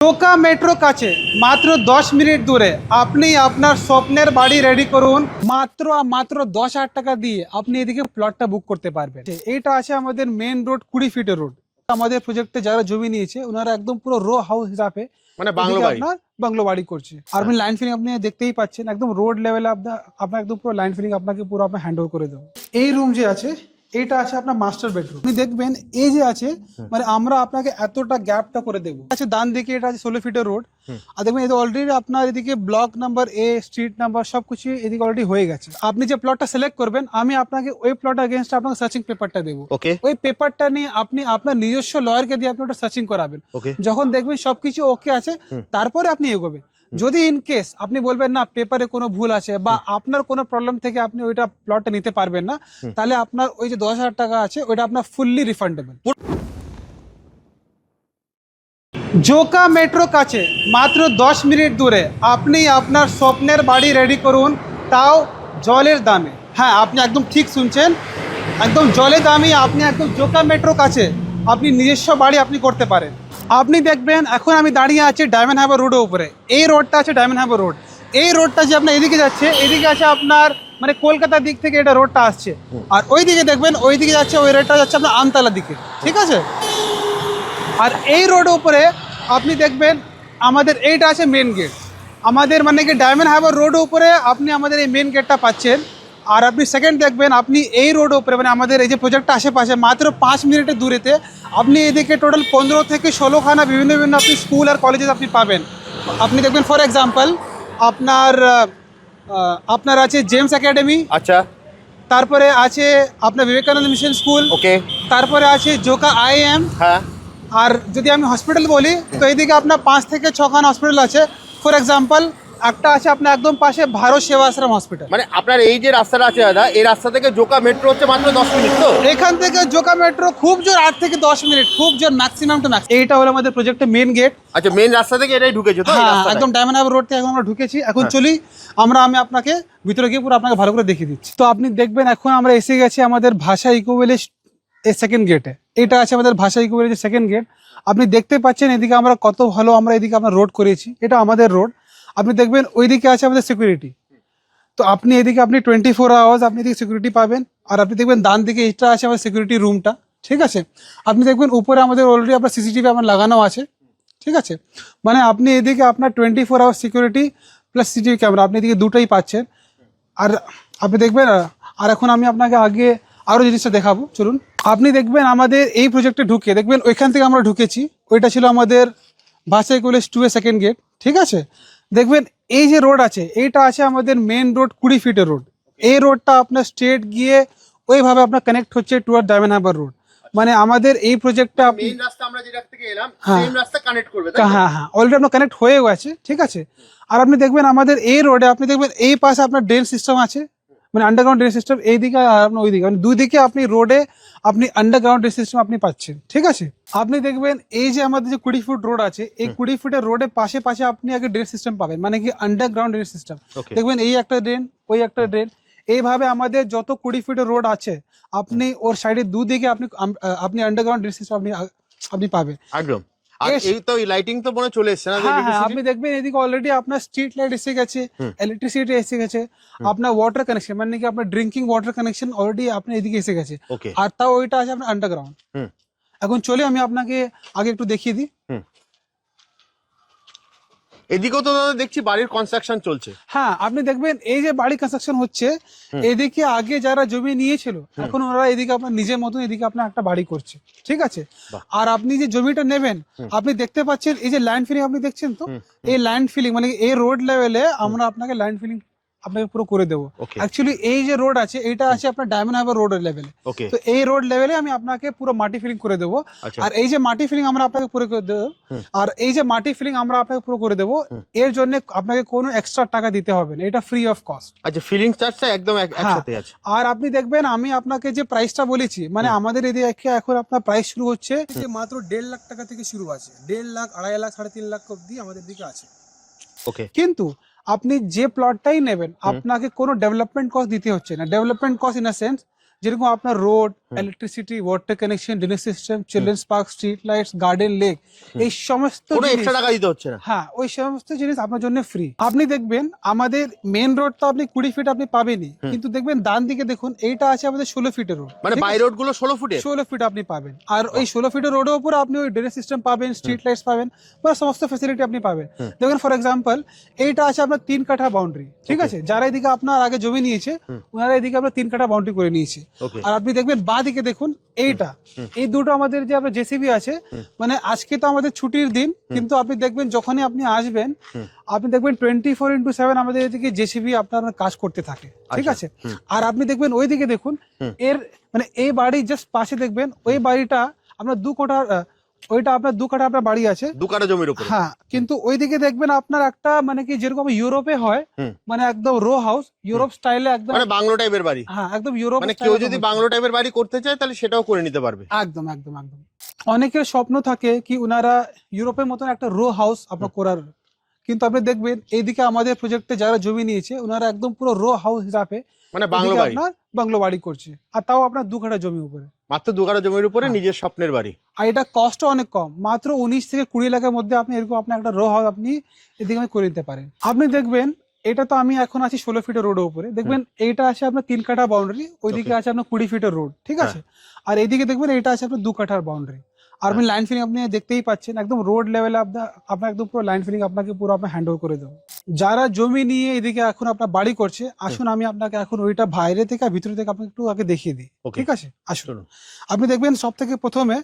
টোকা মেট্রো কাছে মাত্র 10 মিনিট দূরে আপনি আপনার স্বপ্নের বাড়ি রেডি করুন মাত্র 10,000 টাকা দিয়ে আপনি এদিকে প্লটটা বুক করতে পারবেন। এটা আছে আমাদের মেন রোড 20 ফিটের রোড। আমাদের প্রজেক্টে যারা জমি নিয়েছে ওনারা একদম পুরো রো হাউস হিসাবে মানে বাংলো বাড়ি আপনার বাংলো বাড়ি করছে। আর আপনি লাইন ফিলিং আপনি দেখতেই পাচ্ছেন একদম রোড লেভেলে আপনার একদম পুরো লাইন ফিলিং আপনাকে পুরো আপনার হ্যান্ড ওভার করে দেবো। এই রুম যে আছে এটা আছে আপনার মাস্টার বেডরুম। আপনি দেখবেন এই যে আছে মানে আমরা আপনাকে এতটা গ্যাপটা করে দেবো। আচ্ছা ডান দিকে এটা আছে 16 ফিটের রোড। আর দেখবেন এটা অলরেডি আপনার এদিকে block number a street number সবকিছু এদিকে অলরেডি হয়ে গেছে। আপনি যে প্লটটা সিলেক্ট করবেন আমি আপনাকে ওই প্লট এগেইনস্ট আপনাকে সার্চিং পেপারটা দেবো। ওই পেপারটা নিয়ে আপনি আপনার নিজস্ব লয়ারকে দিয়ে আপনি ওটা সার্চিং করাবেন। যখন দেখবেন সবকিছু ওকে আছে তারপরে আপনি এগোবেন। যদি ইন কেস আপনি বলবেন না পেপারে কোনো ভুল আছে বা আপনার কোনো প্রবলেম থেকে আপনি ওইটা প্লটটা নিতে পারবেন না, তাহলে আপনার ওই যে 10,000 টাকা আছে ওইটা আপনার ফুললি রিফান্ডেবল। জোকা মেট্রো কাছে মাত্র 10 মিনিট দূরে আপনি আপনার স্বপ্নের বাড়ি রেডি করুন, তাও জলের দামে। হ্যাঁ, আপনি একদম ঠিক শুনছেন, একদম জলের দামে আপনি একদম জোকা মেট্রো কাছে আপনি নিজস্ব বাড়ি আপনি করতে পারেন। আপনি দেখবেন এখন আমি দাঁড়িয়ে আছি ডায়মন্ড হারবার রোডের উপরে। এই রোডটা আছে ডায়মন্ড হারবার রোড। এই রোডটা যে আপনার এদিকে যাচ্ছে, এদিকে আছে আপনার মানে কলকাতার দিক থেকে এটা রোডটা আসছে। আর ওই দিকে দেখবেন ওই দিকে যাচ্ছে, ওই রোডটা যাচ্ছে আপনার আমতলার দিকে, ঠিক আছে। আর এই রোডের উপরে আপনি দেখবেন আমাদের এইটা আছে মেন গেট। আমাদের মানে কি ডায়মন্ড হারবার রোডের উপরে আপনি আমাদের এই মেন গেটটা পাচ্ছেন। আর আপনি সেকেন্ড দেখবেন আপনি এই রোড উপরে মানে আমাদের এই যে প্রজেক্টটা আশেপাশে মাত্র 5 মিনিটের দূরেতে আপনি এদিকে টোটাল 15 থেকে 16খানা বিভিন্ন আপনি স্কুল আর কলেজেস আপনি পাবেন। আপনি দেখবেন ফর এক্সাম্পল আপনার আছে জেমস একাডেমি, আচ্ছা, তারপরে আছে আপনার বিবেকানন্দ মিশন স্কুল, ওকে, তারপরে আছে জোকা IIM। হ্যাঁ, আর যদি আমি হসপিটাল বলি তো এইদিকে আপনার 5 থেকে 6খানা হসপিটাল আছে। ফর এক্সাম্পল একটা আছে আপনার একদম পাশে ভারত সেবাশ্রম হসপিটাল। মানে আপনার এই যে রাস্তাটা আছে দাদা, এই রাস্তা থেকে জোকা মেট্রো হচ্ছে মাত্র 10 মিনিট। তো এখান থেকে জোকা মেট্রো খুব জোর 8 থেকে 10 মিনিট, খুব জোর ম্যাক্সিমাম টু ম্যাক্স। এইটা হলো আমাদের প্রজেক্টের মেন গেট। আচ্ছা, মেন রাস্তা থেকে এটাই ঢুকেছে তো? হ্যাঁ, একদম ডায়মন্ড হারবার রোড থেকে এখন আমরা ঢুকেছি। এখন চলি আমি আপনাকে ভিতরে গিয়ে পুরো আপনাকে ভালো করে দেখিয়ে দিচ্ছি। তো আপনি দেখবেন এখন আমরা এসে গেছি আমাদের ভাষা ইকো ভিলেজ এই সেকেন্ড গেটে। এটা আছে আমাদের ভাষা ইকো ভিলেজের সেকেন্ড গেট। আপনি দেখতে পাচ্ছেন এদিকে আমরা কত ভালো আমরা এদিকে আমরা রোড করেছি। এটা আমাদের রোড। আপনি দেখবেন ওইদিকে আছে আমাদের সিকিউরিটি। তো আপনি এদিকে আপনি 24 আওয়ার্স আপনি এদিকে সিকিউরিটি পাবেন। আর আপনি দেখবেন ডান দিকে এটা আছে আমাদের সিকিউরিটি রুমটা, ঠিক আছে। আপনি দেখবেন উপরে আমাদের অলরেডি আপনার CCTV আমার লাগানো আছে, ঠিক আছে। মানে আপনি এদিকে আপনার 24 hour security plus CCTV camera আপনি এদিকে দুটোই পাচ্ছেন। আর আপনি দেখবেন আর এখন আমি আপনাকে আগে আরও জিনিসটা দেখাবো, চলুন। আপনি দেখবেন আমাদের এই প্রজেক্টে ঢুকে দেখবেন ওইখান থেকে আমরা ঢুকেছি, ওইটা ছিল আমাদের ভাষা কলেজ 2 এর সেকেন্ড গেট, ঠিক আছে। দেখবেন এই যে রোড আছে এইটা আছে আমাদের মেন রোড 20 ফিটের রোড। এই রোডটা আপনার স্ট্রেট গিয়ে ওইভাবে আপনার কানেক্ট হচ্ছে টুয়ার্ড ডায়মন্ড হারবার রোড। মানে আমাদের এই প্রজেক্টটা মেইন রাস্তা আমরা যেটা থেকে এলাম সেম রাস্তা কানেক্ট করবে। হ্যাঁ, অলরেডি আপনার কানেক্ট হয়ে গেছে, ঠিক আছে। আর আপনি দেখবেন আমাদের এই রোডে আপনি দেখবেন এই পাশে আপনার ড্রেন সিস্টেম আছে, মানে আন্ডারগ্রাউন্ড ড্রেন সিস্টেম এইদিকে আর আপনার ওইদিকে, মানে দুই দিকে আপনি রোডে আপনি আন্ডারগ্রাউন্ড ড্রেন সিস্টেম আপনি পাচ্ছেন, ঠিক আছে। আপনি দেখবেন এই যে আমাদের যে 20 ফুট রোড আছে এই 20 ফুটের রোডের পাশে আপনি আগে ড্রেন সিস্টেম পাবেন, মানে কি আন্ডারগ্রাউন্ড ড্রেন সিস্টেম। দেখবেন এই একটা ড্রেন, ওই একটা ড্রেন, এইভাবে আমাদের যত 20 ফুটের রোড আছে আপনি ওর সাইডে দুদিকে আপনি আন্ডারগ্রাউন্ড ড্রেন সিস্টেম আপনি পাবেন একদম। আর এই তো লাইটিং তো মনে চলে এসেছে না? হ্যাঁ, আপনি দেখবেন এদিকে অলরেডি আপনার স্ট্রিট লাইট এসে গেছে, ইলেকট্রিসিটি এসে গেছে, আপনার ওয়াটার কানেকশন মানে কি আপনার ড্রিঙ্কিং ওয়াটার কানেকশন অলরেডি আপনি এদিকে এসে গেছে। আর তাও ওইটা আছে আপনার আন্ডারগ্রাউন্ড। এখন চলে আমি আপনাকে আগে একটু দেখিয়ে দিই। এদিকেও তো দেখছি বাড়ির কনস্ট্রাকশন চলছে। হ্যাঁ, আপনি দেখবেন এই যে বাড়ি কনস্ট্রাকশন হচ্ছে এদিকে আগে যারা জমি নিয়েছিল এখন ওরা এদিকে আপনার নিজের মতন এদিকে আপনার একটা বাড়ি করছে, ঠিক আছে। আর আপনি যে জমিটা নেবেন আপনি দেখতে পাচ্ছেন এই যে ল্যান্ড ফিলিং আপনি দেখছেন তো, এই ল্যান্ড ফিলিং মানে এই রোড লেভেলে আমরা আপনাকে ল্যান্ড ফিলিং আপনাকে পুরো করে দেবো। অ্যাকচুয়ালি এই যে রোড আছে এটা আছে আপনার ডায়মন্ড হারবার রোডের লেভেলে। তো এই রোড লেভেলে আমি আপনাকে পুরো মাটি ফিলিং করে দেবো। আর এই যে মাটি ফিলিং আমরা আপনাকে পুরো করে দেবো, আর এই যে মাটি ফিলিং আমরা আপনাকে পুরো করে দেবো, এর জন্য আপনাকে কোনো এক্সট্রা টাকা দিতে হবে না, এটা ফ্রি অফ কস্ট। আচ্ছা, ফিলিং চার্জটা একদম একসাথে আছে। আর আপনি দেখবেন আমি আপনাকে যে প্রাইসটা বলেছি মানে আমাদের এদিকে এখন আপনার প্রাইস শুরু হচ্ছে যে মাত্র 1.5 লাখ টাকা থেকে শুরু আছে। 1.5 লাখ, 2.5 লাখ, 3.5 লাখ অবধি আমাদের দিকে আছে। কিন্তু আপনি যে প্লটটাই নেবেন আপনাকে কোনো ডেভেলপমেন্ট কস্ট দিতে হচ্ছে না। Development cost in a sense যেরকম আপনার road, electricity, water connection, drainage system, children's park, street lights, garden, lake, এই সমস্ত কোনো জিনিস, এক্সট্রা টাকা দিতে হচ্ছে না। হ্যাঁ ওই সমস্ত জিনিস আপনার জন্য ফ্রি। আপনি দেখবেন আমাদের মেন রোড তো আপনি 20 ফিট আপনি পাবেনই, কিন্তু দেখবেন ডান দিকে দেখুন এইটা আছে আমাদের 16 ফিটের রোড, মানে বাই রোড গুলো 16 ফুটে। 16 ফিট আপনি পাবেন। আর ওই 16 ফিটের রোডের উপর আপনি ওই ড্রেনেজ সিস্টেম পাবেন, স্ট্রিট লাইটস পাবেন, বা সমস্ত ফ্যাসিলিটি আপনি পাবেন। দেখুন ফর এক্সাম্পল এইটা আছে আপনার 3 কাঠা বাউন্ডারি, ঠিক আছে? যারা এদিকে আপনার আগে জমি নিয়েছে ওনারা এদিকে আপনার 3 কাঠা বাউন্ডারি করে নিয়েছে। Okay. আর আপনি দেখবেন বাঁ দিকে দেখুন এইটা, এই দুটো আমাদের যে আপনার জেসিবি আছে, মানে আজকে তো আমাদের ছুটির দিন, কিন্তু আপনি দেখবেন যখনই আপনি আসবেন আপনি দেখবেন 24/7 আমাদের এদিকে জেসিবি আপনার কাজ করতে থাকে, ঠিক আছে? আর আপনি দেখবেন ওইদিকে দেখুন এর মানে এই বাড়ি জাস্ট পাশে দেখবেন ওই বাড়িটা আপনার 2 কাঠা, ওইটা আপনার 2 কাঠা আপনার বাড়ি আছে 2 কাঠা জমির উপরে। হ্যাঁ, কিন্তু ওইদিকে দেখবেন আপনার একটা মানে কি যেরকম ইউরোপে হয়, মানে একদম রো হাউস, ইউরোপ স্টাইলে একদম, মানে বাংলো টাইপের বাড়ি। হ্যাঁ একদম ইউরোপ মানে কেউ যদি বাংলো টাইপের বাড়ি করতে চায় তাহলে সেটাও করে নিতে পারবে। একদম একদম একদম। অনেকের স্বপ্ন থাকে কি ওনারা ইউরোপের মতন একটা রো হাউস আপনার করার, কিন্তু আপনি দেখবেন এইদিকে আমাদের প্রজেক্টে যারা জমি নিয়েছে ওনারা একদম পুরো রো হাউস হিসাবে মানে বাংলো এদিকে বাড়ি, আপনার বাংলো বাড়ি করছে, আর তাও আপনার 2 কাঠা জমি উপরে, মাত্র 2 কাঠা জমির উপরে নিজের স্বপ্নের বাড়ি। আর এটা কষ্ট অনেক কম, মাত্র 19 থেকে 20 লাখের মধ্যে আপনি এরকম আপনার একটা রো হাউস আপনি এদিকে করে দিতে পারেন। আপনি দেখবেন এটা তো আমি এখন আছি 16 ফিটের রোডের উপরে, দেখবেন এইটা আছে আপনার 3 কাঠা বাউন্ডারি, ওইদিকে আছে আপনার 20 ফিটের রোড, ঠিক আছে? আর এইদিকে দেখবেন এটা আছে আপনার 2 কাঠার বাউন্ডারি। আর আপনি লাইন ফিলিং আপনি দেখতেই পাচ্ছেন একদম রোড লেভেলে আপনার একদম পুরো লাইন ফিলিং আপনাকে পুরো আপনার হ্যান্ড ওভার করে দেবো। যারা জমি নিয়ে এদিকে এখন আপনার বাড়ি করছে, আসুন আমি আপনাকে এখন ওইটা বাইরে থেকে আর ভিতরে থেকে আপনাকে একটু আগে দেখিয়ে দিই, ঠিক আছে? আসুন আপনি দেখবেন সব থেকে প্রথমে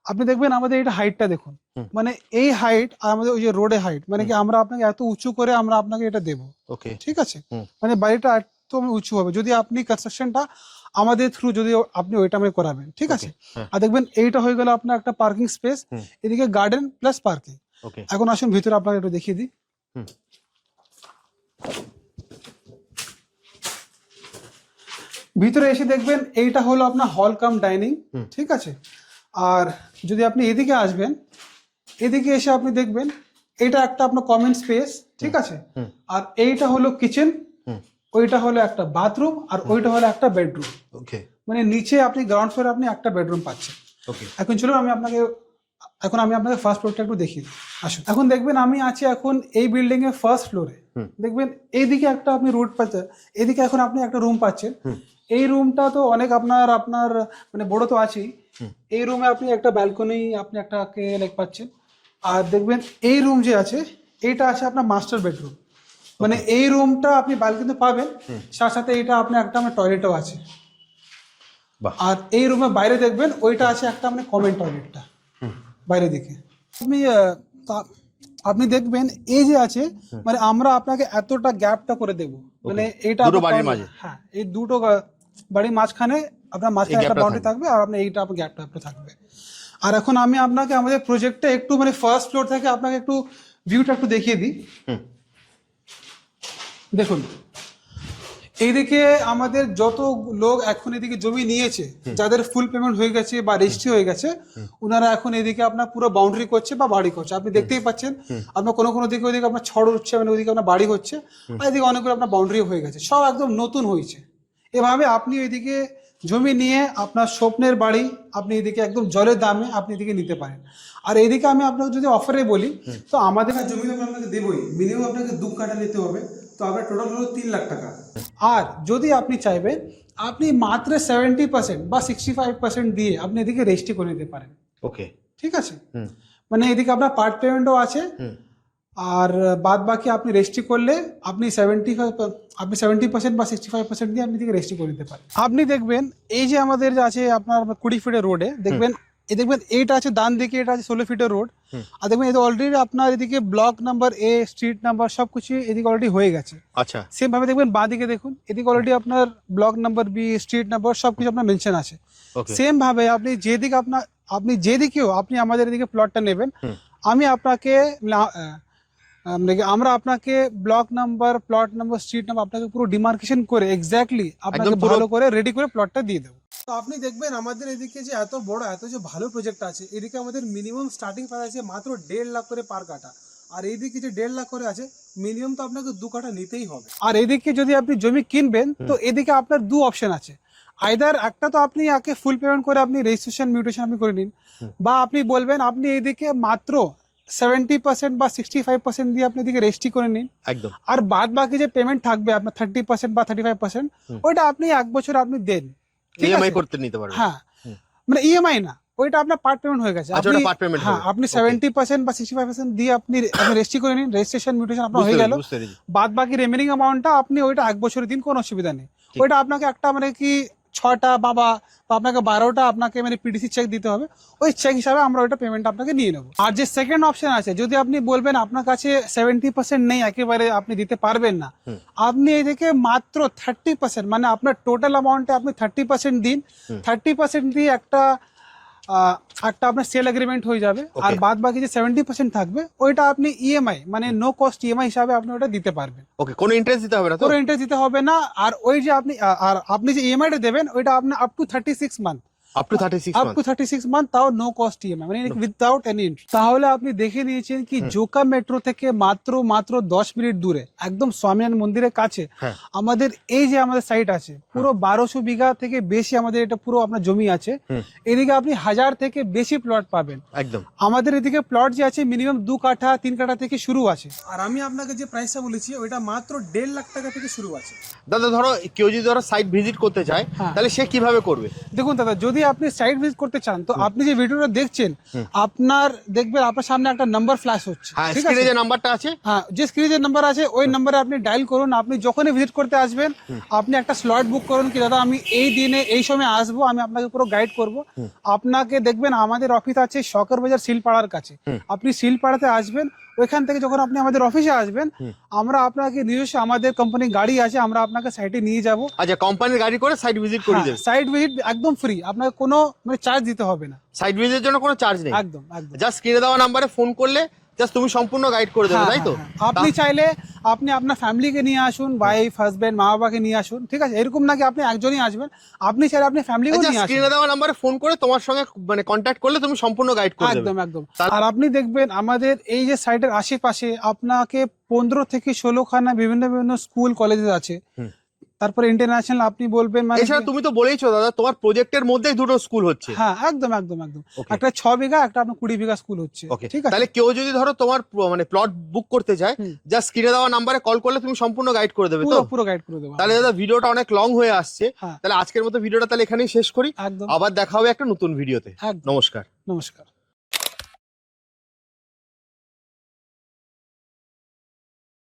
আপনি দেখবেন আমাদের এটা হাইটটা দেখুন, মানে এই হাইট আর আমাদের ওই যে রোডের হাইট, মানে কি আমরা আপনাকে এত উঁচু করে আমরা আপনাকে এটা দেবো, ওকে, ঠিক আছে? মানে বাড়িটা একদম উঁচু হবে যদি আপনি কনস্ট্রাকশনটা আমাদের থ্রু যদি আপনি ওইটা আমি করাবেন, ঠিক আছে? আর দেখবেন এইটা হয়ে গেল আপনার একটা পার্কিং স্পেস, এদিকে গার্ডেন প্লাস পার্কিং। এখন আসুন ভিতরে আপনাকে একটু দেখিয়ে দিই। ভিতরে এসে দেখবেন এইটা হলো আপনার হল কাম ডাইনিং, ঠিক আছে? আর যদি আপনি এদিকে আসবেন, এদিকে এসে আপনি দেখবেন এটা একটা আপনার কমন স্পেস, ঠিক আছে? আর এইটা হলো কিচেন, ওইটা হলো একটা বাথরুম, আর ওইটা হলো একটা বেডরুম। ওকে, মানে নিচে আপনি গ্রাউন্ড ফ্লোরে আপনি একটা বেডরুম পাচ্ছেন। ওকে, এখন চলুন আমি আপনাকে ফার্স্ট ফ্লোরটা একটু দেখিয়ে দিই। আসুন এখন দেখবেন আমি আছি এখন এই বিল্ডিং এর ফার্স্ট ফ্লোরে, দেখবেন এইদিকে একটা আপনি রুট পাচ্ছেন, এদিকে এখন আপনি একটা রুম পাচ্ছেন। এই রুমটা তো অনেক আপনার মানে বড় তো আছেই, এই রুমে আপনি একটা ব্যালকনি আপনি একটা লাইক পাচ্ছেন। আর দেখবেন এই রুম যে আছে এইটা আছে আপনার মাস্টার বেডরুম, মানে এই রুমটা আপনি ব্যালকনি পাবেন, সাথে সাথে এটা আপনি একটা আমার টয়লেটও আছে। আর এই রুমে বাইরে দেখবেন ওইটা আছে একটা মানে কমন টয়লেটটা বাইরে দিকে। আপনি দেখবেন এই যে আছে মানে আমরা আপনাকে এতটা গ্যাপটা করে দেব, মানে এটা হ্যাঁ এই দুটো বাড়ির মাঝখানে আপনার মাঝখানে একটা বাউন্ডারি থাকবে, আর আপনার এইটা আপনার গ্যাপটা আপনার থাকবে। আর এখন আমি আপনাকে আমাদের প্রজেক্টটা একটু মানে ফার্স্ট ফ্লোর থেকে আপনাকে একটু ভিউটা একটু দেখিয়ে দিই। দেখুন এইদিকে আমাদের যত লোক এখন এদিকে জমি নিয়েছে, যাদের ফুল পেমেন্ট হয়ে গেছে বা রেজিস্ট্রি হয়ে গেছে, ওনারা এখন এদিকে আপনার পুরো বাউন্ডারি করছে বা বাড়ি করছে। আপনি দেখতেই পাচ্ছেন আপনার কোনো দিকে ওইদিকে আপনার ছড় হচ্ছে, মানে ওইদিকে আপনার বাড়ি হচ্ছে, আর এদিকে অনেকগুলো আপনার বাউন্ডারি হয়ে গেছে, সব একদম নতুন হয়েছে। এভাবে আপনি ওইদিকে জমি নিয়ে আপনার স্বপ্নের বাড়ি আপনি এদিকে একদম জলের দামে আপনি এদিকে নিতে পারেন। আর এইদিকে আমি আপনাকে যদি অফারে বলি, তো আমাদের জমি তো আপনাকে দেবই, মিনিমাম আপনাকে 2 কাঠা নিতে হবে, তো আপনার টোটাল হলো 3 লাখ টাকা। আর যদি আপনি চাইবেন আপনি মাত্র 70% বা 65% দিয়ে আপনি এদিকে রেজিস্ট্রি করে নিতে পারেন। ওকে, ঠিক আছে? মানে এদিকে আপনার পার্ট পেমেন্টও আছে, আর বাদ বাকি আপনি রেজিস্ট্রি করলে আপনি 70% বা 65% দিয়ে আপনি এদিকে রেজিস্ট্রি করে নিতে পারেন। আপনি দেখবেন এই যে আমাদের যে আছে আপনার 20 ফিটের রোডে দেখবেন এইটা আছে ডান দিকে, এটা আছে 16 ফিটের রোড। আর দেখবেন এটা অলরেডি আপনার এদিকে block number A, street number সবকিছু এদিকে অলরেডি হয়ে গেছে। আচ্ছা, সেম ভাবে দেখবেন বাঁ দিকে দেখুন এদিকে অলরেডি আপনার block number B, street number সবকিছু আপনার মেনশন আছে। সেম ভাবে আপনি যেদিকেও আপনি আমাদের এদিকে প্লটটা নেবেন, আমি আপনাকে আমরা আপনাকে block number, plot number, street number আপনাকে পুরো ডিমার্কেশন করে এক্স্যাক্টলি আপনাকে ভালো করে রেডি করে প্লটটা দিয়ে দেবো। তো আপনি দেখবেন আমাদের এদিকে যে এত বড় এত যে ভালো প্রজেক্ট আছে, এদিকে আমাদের মিনিমাম স্টার্টিং প্রাইস আছে মাত্র 1.5 লাখ করে পার কাঠা। আর এইদিকে যে 1.5 লাখ করে আছে মিনিমাম তো আপনাকে 2 কাঠা নিতেই হবে। আর এদিকে যদি আপনি জমি কিনবেন তো এদিকে আপনার 2 অপশন আছে। আইদার একটা তো আপনি আগে ফুল পেমেন্ট করে আপনি রেজিস্ট্রেশন মিউটেশন আপনি করে নিন, বা আপনি বলবেন আপনি এইদিকে মাত্র 70% বা 65% দিয়ে আপনি এদিকে রেজিস্ট্রি করে নিন, একদম আর বাদ বাকি যে পেমেন্ট থাকবে আপনার 30% বা 35% ওইটা আপনি 1 বছর আপনি দেন, ঠিক ইএমআই আছে? করতে নিতে পারবেন। হ্যাঁ, মানে ইএমআই না, ওইটা আপনার পার্ট পেমেন্ট হয়ে গেছে। আচ্ছা, আপনি ওটা part payment হ্যাঁ, হবে। আপনি Okay. 70% বা 65% দিয়ে আপনি রেজিস্ট্রি করে নিন, রেজিস্ট্রেশন মিউটেশন আপনার হয়ে গেল। বুঝতে পেরেছি। বাদ বাকি রিমেনিং অ্যামাউন্টটা আপনি ওইটা 1 বছরের দিন, কোনো অসুবিধা নেই। ঠিক। ওইটা আপনাকে একটা মানে কি 6টা বা আপনাকে 12টা আপনাকে মানে পিডিসি চেক দিতে হবে, ওই চেক হিসাবে আমরা ওইটা পেমেন্ট আপনাকে নিয়ে নেবো। আর যে সেকেন্ড অপশন আছে, যদি আপনি বলবেন আপনার কাছে 70% নেই, একেবারে আপনি দিতে পারবেন না, আপনি এদিকে মাত্র 30% মানে আপনার টোটাল অ্যামাউন্টে আপনি 30% দিন, 30% দিয়ে একটা আপনার সেল এগ্রিমেন্ট হয়ে যাবে। আর Okay. বাদ বাকি যে 70% থাকবে ওইটা আপনি ইএমআই মানে নো কস্ট ইএমআই হিসাবে আপনি ওটা দিতে পারবেন, ওকে, কোনো ইন্টারেস্ট দিতে হবে না তো? কোনো ইন্টারেস্ট দিতে হবে না। আর ওই যে আপনি যে ইএমআইটা দেবেন ওইটা আপনি up to 36 month, up to 36 up month. To 36 month, তাও নো কস্ট ইএমআই মানে উইদাউট এনি ইন্টারেস্ট। তাহলে আপনি দেখে নিয়েছেন কি জোকা মেট্রো থেকে মাত্র 10 মিনিট দূরে, একদম স্বামীনারায়ণ মন্দিরের কাছে হ্যাঁ। আমাদের এই যে আমাদের সাইট আছে, পুরো 1200 বিঘা থেকে বেশি আমাদের এটা পুরো আপনার জমি আছে। এদিকে আপনি 1000 থেকে বেশি প্লট পাবেন। একদম আমাদের এদিকে প্লট যে আছে মিনিমাম 2 কাঠা 3 কাঠা থেকে শুরু আছে। আর আমি আপনাকে যে প্রাইসটা বলেছি ওইটা মাত্র 1.5 লাখ টাকা থেকে শুরু আছে। দাদা, ধরো কেউ যদি সাইট ভিজিট করতে চায়, হ্যাঁ। তাহলে সে কিভাবে করবে? দেখুন দাদা, যদি আপনি সাইট ভিজিট করতে চান তো আপনি যে ভিডিওটা দেখছেন আপনার দেখবেন আপনার সামনে একটা নাম্বার ফ্ল্যাশ হচ্ছে, হ্যাঁ, ঠিক স্ক্রিনে আছে? যে নাম্বারটা আছে, হ্যাঁ, যে স্ক্রিনে যে নাম্বার আছে ওই নাম্বারে আপনি ডায়াল করুন। আপনি যখনই ভিজিট করতে আসবেন আপনি একটা স্লট বুক করুন কি দাদা আমি এই দিনে এই সময় আসবো, আমি আপনাকে পুরো গাইড করব। আপনাকে দেখবেন আমাদের অফিস আছে শখের বাজার শিলপাড়ার কাছে, আপনি শিলপাড়াতে আসবেন। ওইখান থেকে যখন আপনি আমাদের অফিসে আসবেন আমরা আপনাকে নিজস্ব আমাদের কোম্পানি গাড়ি আছে, আমরা আপনাকে সাইটে নিয়ে যাব। আচ্ছা, কোম্পানির গাড়ি করে সাইট ভিজিট করে দেবে? সাইট ভিজিট একদম ফ্রি, আপনাকে কোনো মানে চার্জ দিতে হবে না। সাইট ভিজিটের জন্য কোনো চার্জ নেই? একদম একদম। জাস্ট স্ক্রিনে দেওয়া নাম্বারে ফোন করলে জাস্ট তুমি সম্পূর্ণ গাইড করে দেবে, হ্যাঁ, তাই তো? হ্যাঁ, হ্যাঁ। আপনি চাইলে আপনি আপনার ফ্যামিলিকে নিয়ে আসুন, ওয়াইফ হাজবেন্ড মা বাবাকে নিয়ে আসুন, ঠিক আছে? এরকম নাকি আপনি একজনই আসবেন, আপনি চাইলে আপনি ফ্যামিলিকেও নিয়ে আসুন। স্ক্রিনে দেওয়া নাম্বারে ফোন করে তোমার সঙ্গে মানে কন্ট্যাক্ট করলে তুমি সম্পূর্ণ গাইড করে দেবে। একদম একদম। আর আপনি দেখবেন আমাদের এই যে সাইটের আশেপাশে আপনাকে 15 থেকে 16 খানা বিভিন্ন স্কুল কলেজেস আছে। তারপরে ইন্টারন্যাশনাল আপনি বলবেন মানে এছাড়া তুমি তো বলেইছো দাদা, তোমার প্রজেক্টের মধ্যেই দুটো স্কুল হচ্ছে। হ্যাঁ, একদম একদম একদম। একটা 6 বিঘা, একটা আপনার 20 বিঘা স্কুল হচ্ছে, ওকে, ঠিক আছে? তাহলে কেউ যদি ধরো তোমার মানে প্লট বুক করতে চায়, জাস্ট স্ক্রিনে দেওয়া নাম্বারে কল করলে তুমি সম্পূর্ণ গাইড করে দেবে তো? পুরো গাইড করে দেবো। তাহলে দাদা, ভিডিওটা অনেক লং হয়ে আসছে, হ্যাঁ। তাহলে আজকের মতো ভিডিওটা তাহলে এখানেই শেষ করি। একদম আবার দেখা হবে একটা নতুন ভিডিওতে। একদম। নমস্কার। নমস্কার।